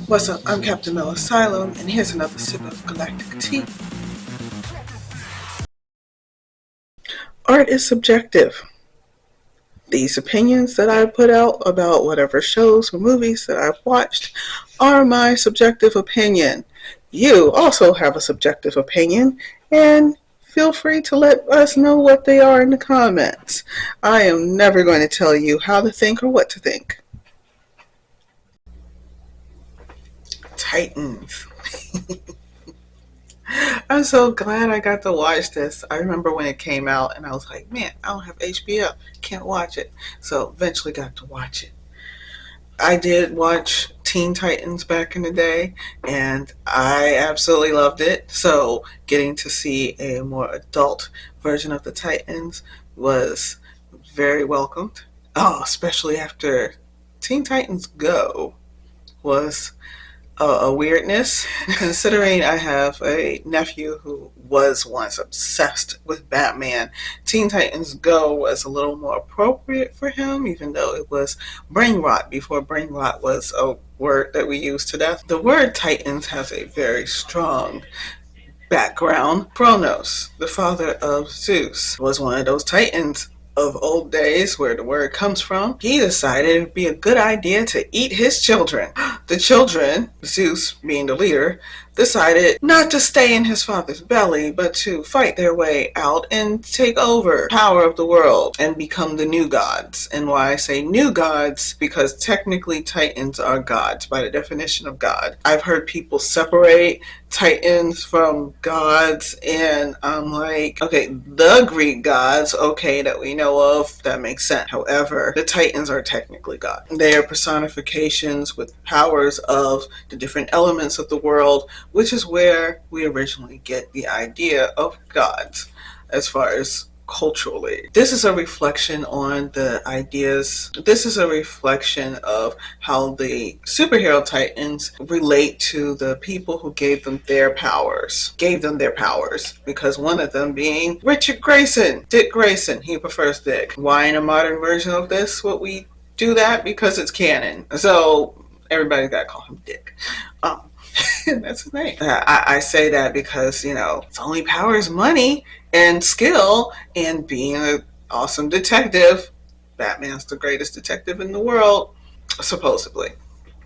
What's up? I'm Captain Mel Asylum, and here's another sip of Galactic Tea. Art is subjective. These opinions that I put out about whatever shows or movies that I've watched are my subjective opinion. You also have a subjective opinion, and feel free to let us know what they are in the comments. I am never going to tell you how to think or what to think. Titans. I'm so glad I got to watch this. I remember when it came out and I was like, man, I don't have HBO. Can't watch it. So eventually got to watch it. I did watch Teen Titans back in the day and I absolutely loved it. So getting to see a more adult version of the Titans was very welcomed. Oh, especially after Teen Titans Go was a weirdness, considering I have a nephew who was once obsessed with Batman. Teen Titans Go was a little more appropriate for him, even though it was brain rot before brain rot was a word that we use today. The word Titans has a very strong background. Kronos, the father of Zeus, was one of those Titans of old days where the word comes from. He decided it would be a good idea to eat his children. The children, Zeus being the leader, decided not to stay in his father's belly, but to fight their way out and take over power of the world and become the new gods. And why I say new gods, because technically Titans are gods by the definition of God. I've heard people separate Titans from gods, and I'm like, okay, the Greek gods, okay, that we know of, that makes sense. However, the Titans are technically gods. They are personifications with powers of the different elements of the world, which is where we originally get the idea of gods as far as culturally. This is a reflection on the ideas. This is a reflection of how the superhero Titans relate to the people who gave them their powers. Because one of them being Richard Grayson, Dick Grayson. He prefers Dick. Why in a modern version of this would we do that? Because it's canon. So everybody's got to call him Dick. That's his name. I say that because, it's only power is money and skill, and being an awesome detective. Batman's the greatest detective in the world, supposedly.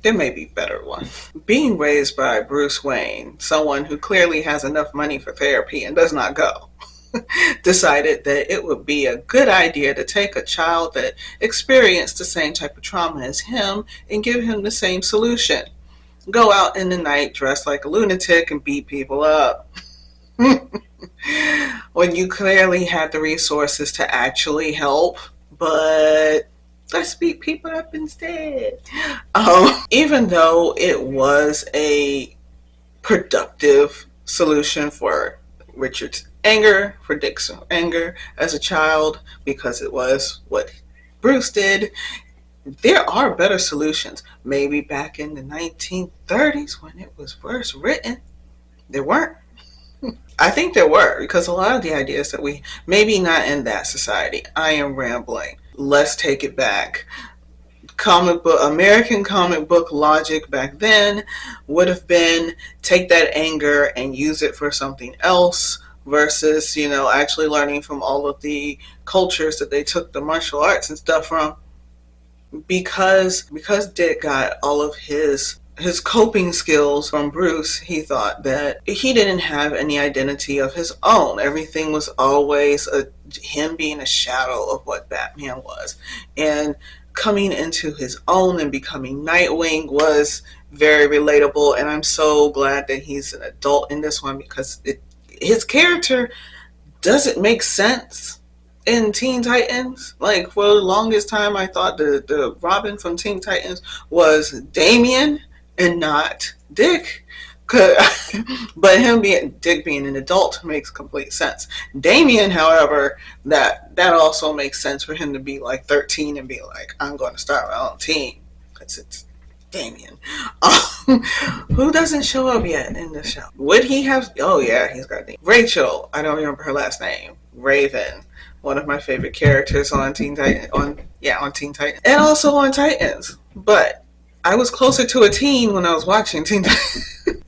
There may be better ones. Being raised by Bruce Wayne, someone who clearly has enough money for therapy and does not go, decided that it would be a good idea to take a child that experienced the same type of trauma as him and give him the same solution. Go out in the night dressed like a lunatic and beat people up. When you clearly had the resources to actually help, but let's beat people up instead. Even though it was a productive solution for Richard's anger, for Dick's anger as a child, because it was what Bruce did, there are better solutions. Maybe back in the 1930s when it was first written, there weren't. I think there were, because a lot of the ideas that maybe not in that society. I am rambling. Let's take it back. American comic book logic back then would have been take that anger and use it for something else versus, actually learning from all of the cultures that they took the martial arts and stuff from. Because Dick got all of his coping skills from Bruce, he thought that he didn't have any identity of his own. Everything was always him being a shadow of what Batman was. And coming into his own and becoming Nightwing was very relatable, and I'm so glad that he's an adult in this one, because his character doesn't make sense in Teen Titans. Like, for the longest time I thought the Robin from Teen Titans was Damian and not Dick. But Dick being an adult makes complete sense. Damian, however, that also makes sense for him to be like 13 and be like, I'm going to start my own team, because it's Damian. Who doesn't show up yet in the show? Would he have? Oh yeah, he's got name. Rachel. I don't remember her last name. Raven. One of my favorite characters on Teen Titans. On Teen Titans, and also on Titans. But I was closer to a teen when I was watching Teen.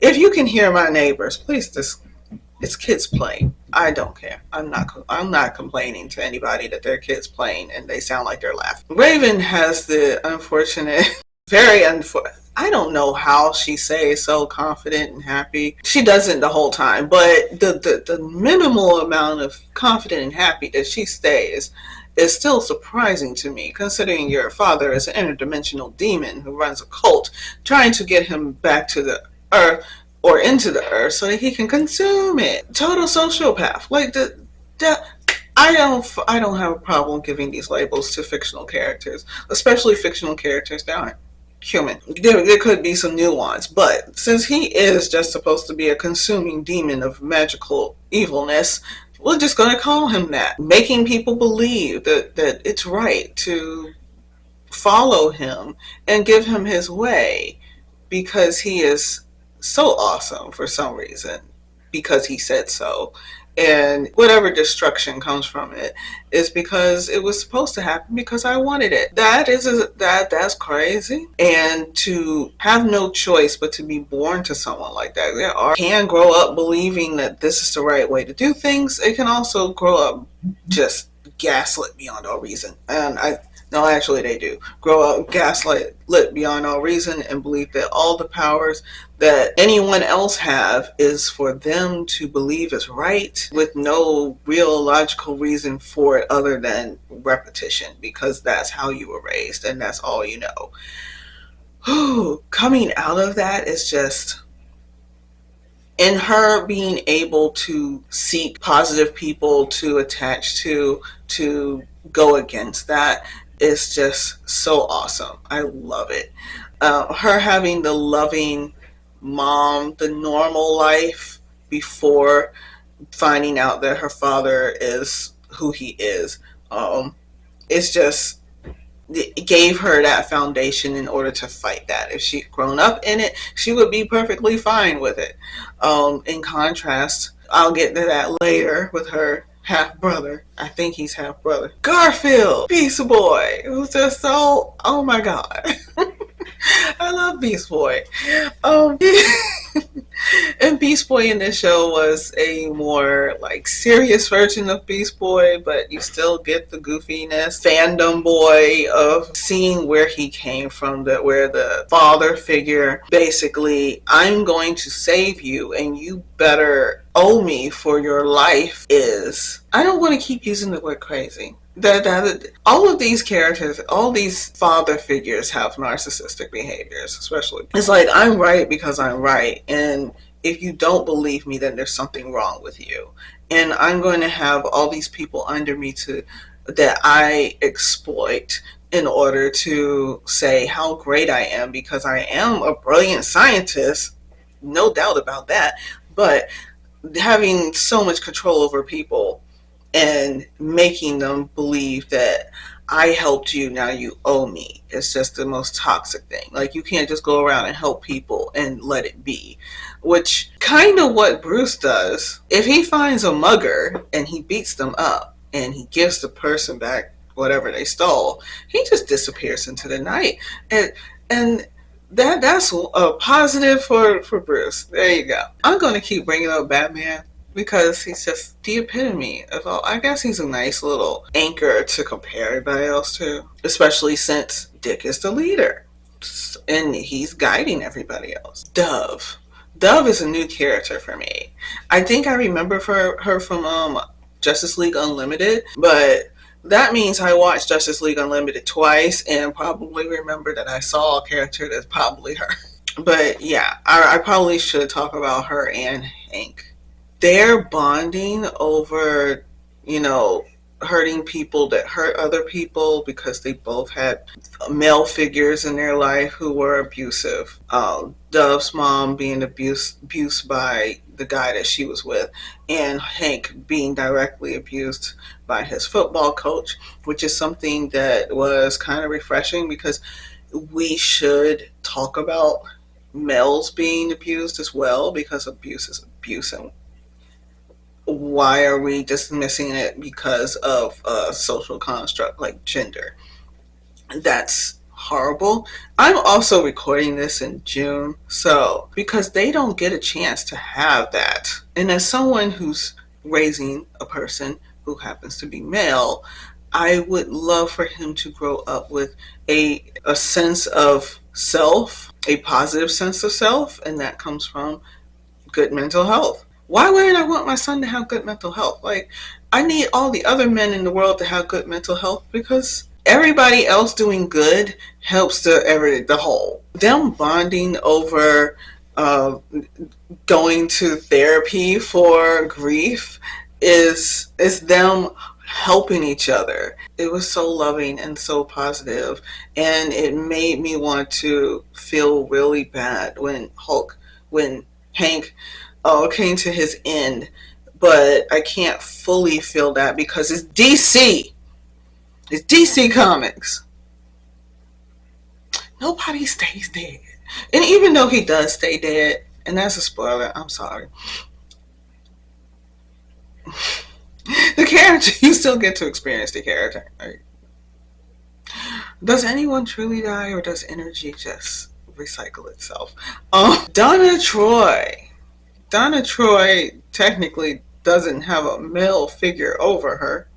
If you can hear my neighbors, please just, it's kids playing. I don't care. I'm not complaining to anybody that their kids playing and they sound like they're laughing. Raven has the unfortunate, very unfortunate. I don't know how she stays so confident and happy. She doesn't the whole time, but the minimal amount of confident and happy that she stays is still surprising to me, considering your father is an interdimensional demon who runs a cult, trying to get him back to the earth or into the earth so that he can consume it. Total sociopath. Like the I don't have a problem giving these labels to fictional characters, especially fictional characters that aren't human. There could be some nuance, but since he is just supposed to be a consuming demon of magical evilness, we're just going to call him that, making people believe that it's right to follow him and give him his way because he is so awesome for some reason, because he said so. And whatever destruction comes from it is because it was supposed to happen because I wanted it. That's crazy. And to have no choice but to be born to someone like that. Can grow up believing that this is the right way to do things. It can also grow up just gaslit beyond all reason. And I no, actually, they do grow up gaslit lit beyond all reason and believe that all the powers that anyone else have is for them to believe is right, with no real logical reason for it other than repetition, because that's how you were raised and that's all you know. Whew, coming out of that is just, in her being able to seek positive people to attach to go against that is just so awesome. I love it. Her having the loving mom, the normal life before finding out that her father is who he is. It's just, it gave her that foundation in order to fight that. If she'd grown up in it, she would be perfectly fine with it. In contrast, I'll get to that later with her half brother. I think he's half brother. Garfield, Beast Boy, who's just so, oh my god. I love Beast Boy. Um, and Beast Boy in this show was a more like serious version of Beast Boy, but you still get the goofiness, fandom boy of seeing where he came from, that where the father figure basically, I'm going to save you and you better owe me for your life, is, I don't want to keep using the word crazy. All of these characters, all these father figures have narcissistic behaviors, especially. It's like, I'm right because I'm right. And if you don't believe me, then there's something wrong with you. And I'm going to have all these people under me that I exploit in order to say how great I am, because I am a brilliant scientist. No doubt about that. But having so much control over people and making them believe that I helped you, now you owe me. It's just the most toxic thing. Like, you can't just go around and help people and let it be. Which kind of what Bruce does. If he finds a mugger and he beats them up and he gives the person back whatever they stole, he just disappears into the night. And that's a positive for Bruce. There you go. I'm going to keep bringing up Batman because he's just the epitome of all. I guess he's a nice little anchor to compare everybody else to, especially since Dick is the leader and he's guiding everybody else. Dove is a new character for me. I think I remember her from Justice League Unlimited, but that means I watched Justice League Unlimited twice and probably remember that I saw a character that's probably her. But yeah, I probably should talk about her and Hank. They're bonding over, hurting people that hurt other people, because they both had male figures in their life who were abusive. Dove's mom being abused by the guy that she was with, and Hank being directly abused by his football coach, which is something that was kind of refreshing, because we should talk about males being abused as well, because abuse is abuse, and why are we dismissing it because of a social construct like gender? That's horrible. I'm also recording this in June, so because they don't get a chance to have that. And as someone who's raising a person who happens to be male, I would love for him to grow up with a sense of self, a positive sense of self, and that comes from good mental health. Why wouldn't I want my son to have good mental health? Like, I need all the other men in the world to have good mental health because everybody else doing good helps the whole. Them bonding over uh, going to therapy for grief is them helping each other. It was so loving and so positive, and it made me want to feel really bad when Hank came to his end. But I can't fully feel that because it's DC. It's DC Comics. Nobody stays dead. And even though he does stay dead, and that's a spoiler, I'm sorry. The character, you still get to experience the character. Right? Does anyone truly die, or does energy just recycle itself? Donna Troy. Donna Troy technically doesn't have a male figure over her.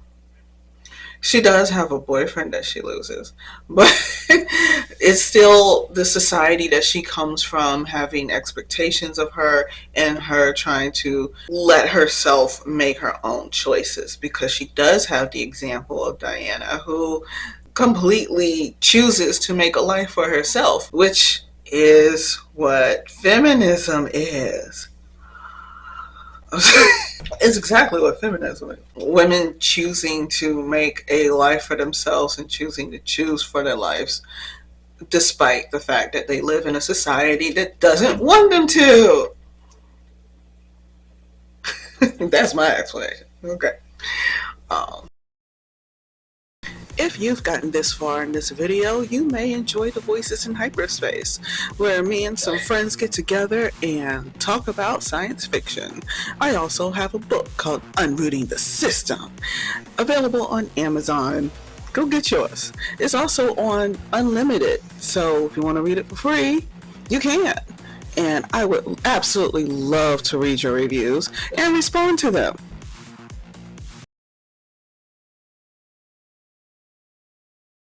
She does have a boyfriend that she loses, but it's still the society that she comes from having expectations of her and her trying to let herself make her own choices, because she does have the example of Diana, who completely chooses to make a life for herself, which is what feminism is. It's exactly what feminism is. Women choosing to make a life for themselves and choosing to choose for their lives, despite the fact that they live in a society that doesn't want them to. That's my explanation. Okay. Um, If you've gotten this far in this video, you may enjoy the Voices in Hyperspace, where me and some friends get together and talk about science fiction. I also have a book called Unrooting the System, available on Amazon. Go get yours. It's also on Unlimited, so if you want to read it for free, you can. And I would absolutely love to read your reviews and respond to them.